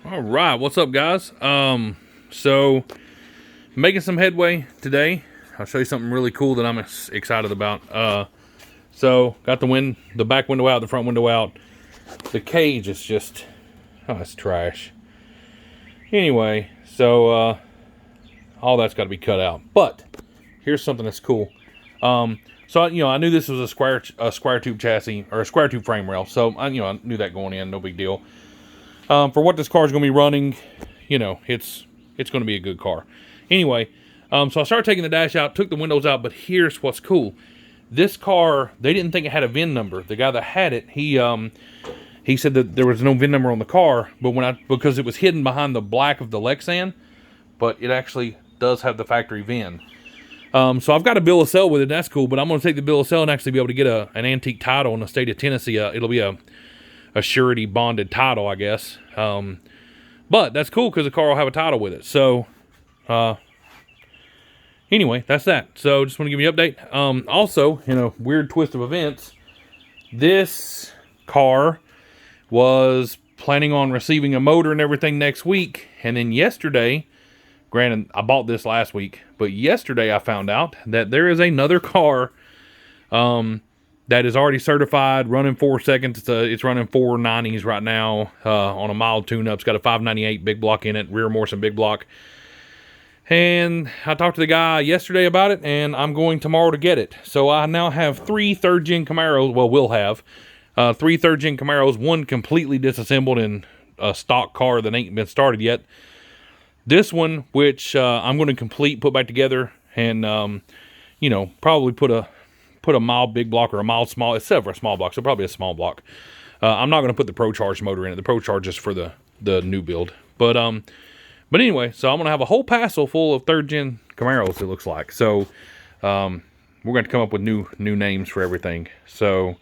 All right, what's up, guys? So making some headway today. I'll show you something really cool that I'm excited about. So got the back window out, the front window out. The cage is just, oh, it's trash. Anyway, so all that's got to be cut out. But here's something that's cool. So I knew this was a square tube chassis or a square tube frame rail. So I knew that going in, no big deal. For what this car is going to be running, it's going to be a good car. Anyway, so I started taking the dash out, took the windows out, but here's what's cool. This car, they didn't think it had a VIN number. The guy that had it, he said that there was no VIN number on the car, but because it was hidden behind the black of the Lexan, but it actually does have the factory VIN. So I've got a bill of sale with it. That's cool, but I'm going to take the bill of sale and actually be able to get an antique title in the state of Tennessee. It'll be a surety bonded title, I guess. But that's cool because the car will have a title with it. So, anyway, that's that. So just want to give you an update. Also, in a weird twist of events, this car was planning on receiving a motor and everything next week. And then yesterday, granted, I bought this last week, but yesterday I found out that there is another car, that is already certified, running 4 seconds. It's running 490s right now on a mild tune-up. It's got a 598 big block in it, rear Morrison big block. And I talked to the guy yesterday about it, and I'm going tomorrow to get it. So I now have 3 third-gen Camaros. Well, we'll have 3 third-gen Camaros, one completely disassembled in a stock car that ain't been started yet. This one, which I'm going to put back together, and probably put a mild big block or a mild small, except for a small block, so probably a small block. I'm not going to put the Pro Charge motor in it. The Pro Charge is for the new build. But anyway, so I'm going to have a whole passel full of third-gen Camaros, it looks like. So we're going to come up with new names for everything. So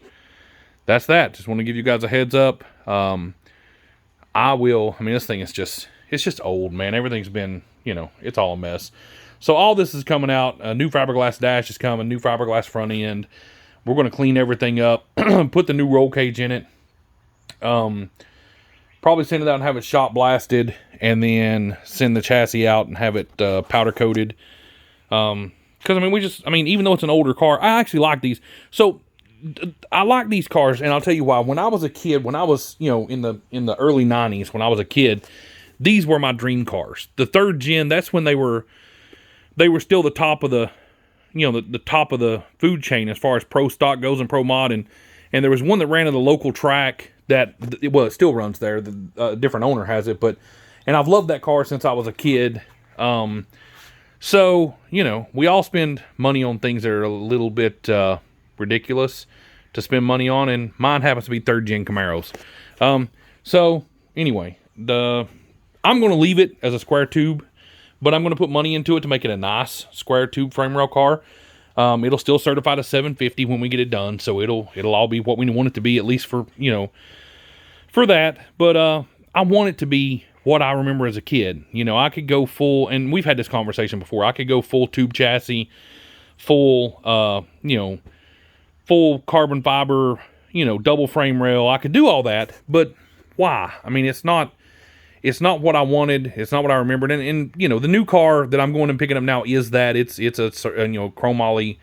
that's that. Just want to give you guys a heads up. This thing is just old, man. Everything's been, it's all a mess. So all this is coming out. A new fiberglass dash is coming, new fiberglass front end. We're going to clean everything up, put the new roll cage in it. Probably send it out and have it shot blasted, and then send the chassis out and have it powder coated. Because even though it's an older car, I actually like these. So I like these cars, and I'll tell you why. When I was a kid, when I was in the early '90s, when I was a kid, these were my dream cars. The third gen, that's when they were still the top of the top of the food chain as far as pro stock goes and pro mod, and there was one that ran at a local track that, it still runs there. The different owner has it, and I've loved that car since I was a kid. So we all spend money on things that are a little bit ridiculous to spend money on, and mine happens to be third gen Camaros. So anyway, I'm going to leave it as a square tube, but I'm going to put money into it to make it a nice square tube frame rail car. It'll still certify to 750 when we get it done, so it'll all be what we want it to be, at least for that. But I want it to be what I remember as a kid. I could go full, and we've had this conversation before. I could go full tube chassis, full full carbon fiber, double frame rail. I could do all that, but why? It's not what I wanted. It's not what I remembered. And the new car that I'm going and picking up now is that. It's a chrome ollie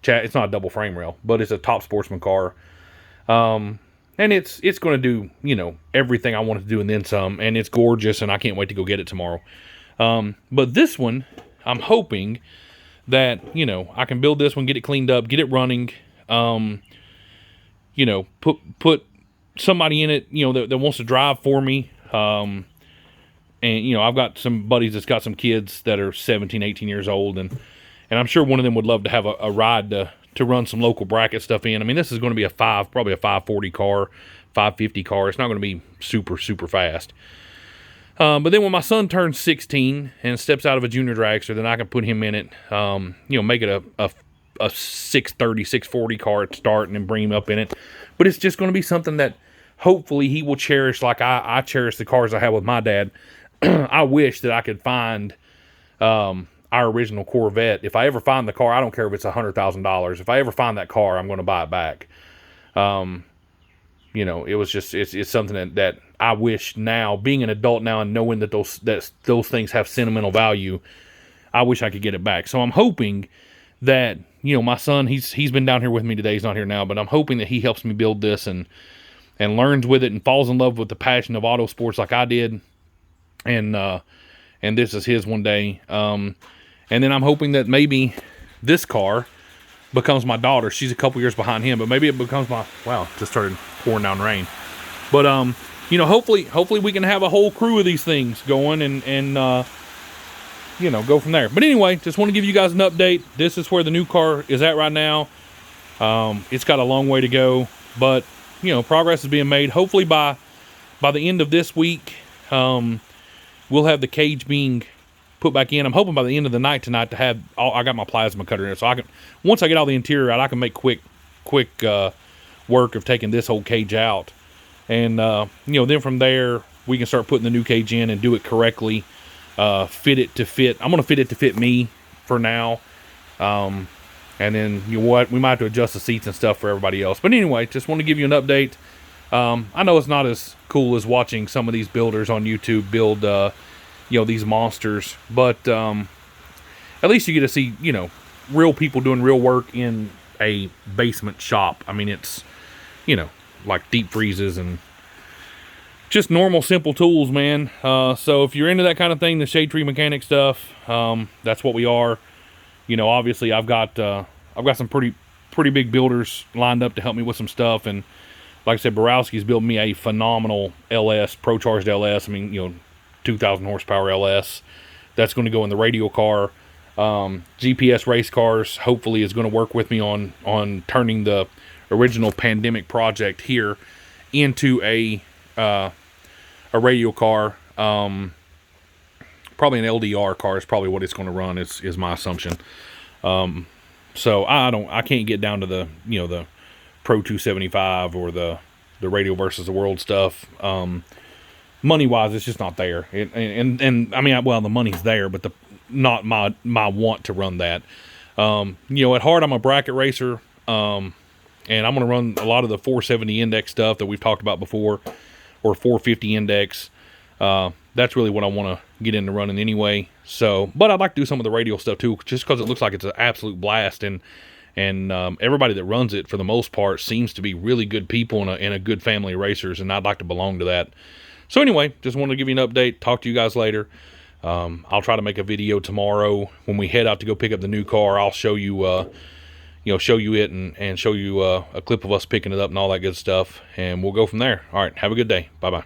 it's not a double frame rail, but it's a top sportsman car. And it's going to do, everything I want it to do and then some. And it's gorgeous, and I can't wait to go get it tomorrow. But this one, I'm hoping that, I can build this one, get it cleaned up, get it running. Put somebody in it, that wants to drive for me. And I've got some buddies that's got some kids that are 17, 18 years old, and I'm sure one of them would love to have a ride to run some local bracket stuff in. This is going to be probably a 540 car, 550 car. It's not going to be super, super fast. But then when my son turns 16 and steps out of a junior dragster, then I can put him in it, make it a 630, 640 car at start, and then bring him up in it. But it's just going to be something that hopefully he will cherish like I cherish the cars I have with my dad. I wish that I could find our original Corvette. If I ever find the car, I don't care if it's $100,000. If I ever find that car, I'm going to buy it back. you know, it was just, it's something that I wish now, being an adult now and knowing that those things have sentimental value, I wish I could get it back. So I'm hoping that, you know, my son, he's been down here with me today. He's not here now, but I'm hoping that he helps me build this and learns with it and falls in love with the passion of auto sports like I did. And this is his one day. And then I'm hoping that maybe this car becomes my daughter. She's a couple years behind him, but maybe it becomes my, wow, just started pouring down rain. But, you know, hopefully we can have a whole crew of these things going and you know, go from there. But anyway, just want to give you guys an update. This is where the new car is at right now. It's got a long way to go, but, you know, progress is being made. Hopefully by the end of this week, we'll have the cage being put back in. I'm hoping by the end of the night tonight to have I got my plasma cutter in it, so I can, once I get all the interior out, I can make quick work of taking this whole cage out. And, you know, then from there, we can start putting the new cage in and do it correctly. Fit it to fit. I'm going to fit it to fit me for now. And then, you know what, we might have to adjust the seats and stuff for everybody else. But anyway, just want to give you an update. I know it's not as cool as watching some of these builders on YouTube build, you know, these monsters. But at least you get to see, you know, real people doing real work in a basement shop. I mean, it's, you know, like deep freezes and just normal, simple tools, man. So if you're into that kind of thing, the shade tree mechanic stuff, that's what we are. You know, obviously I've got some pretty big builders lined up to help me with some stuff. And like I said, Borowski's built me a phenomenal LS, Pro-Charged LS. I mean, you know, 2,000 horsepower LS. That's going to go in the radio car. GPS race cars, hopefully, is going to work with me on turning the original Pandemic project here into a radio car. Probably an LDR car is probably what it's going to run, is my assumption. So I can't get down to the, you know, the Pro 275 or the Radio versus the World stuff. Money wise, it's just not there. And I mean, well, the money's there, but not my want to run that. You know, at heart, I'm a bracket racer. And I'm going to run a lot of the 470 index stuff that we've talked about before, or 450 index. That's really what I want to get into running anyway. So, but I'd like to do some of the radial stuff too, just because it looks like it's an absolute blast. And everybody that runs it, for the most part, seems to be really good people and a good family of racers, and I'd like to belong to that. So anyway, just wanted to give you an update. Talk to you guys later. I'll try to make a video tomorrow when we head out to go pick up the new car. I'll show you, you know, show you it and show you a clip of us picking it up and all that good stuff, and we'll go from there. All right, have a good day. Bye-bye.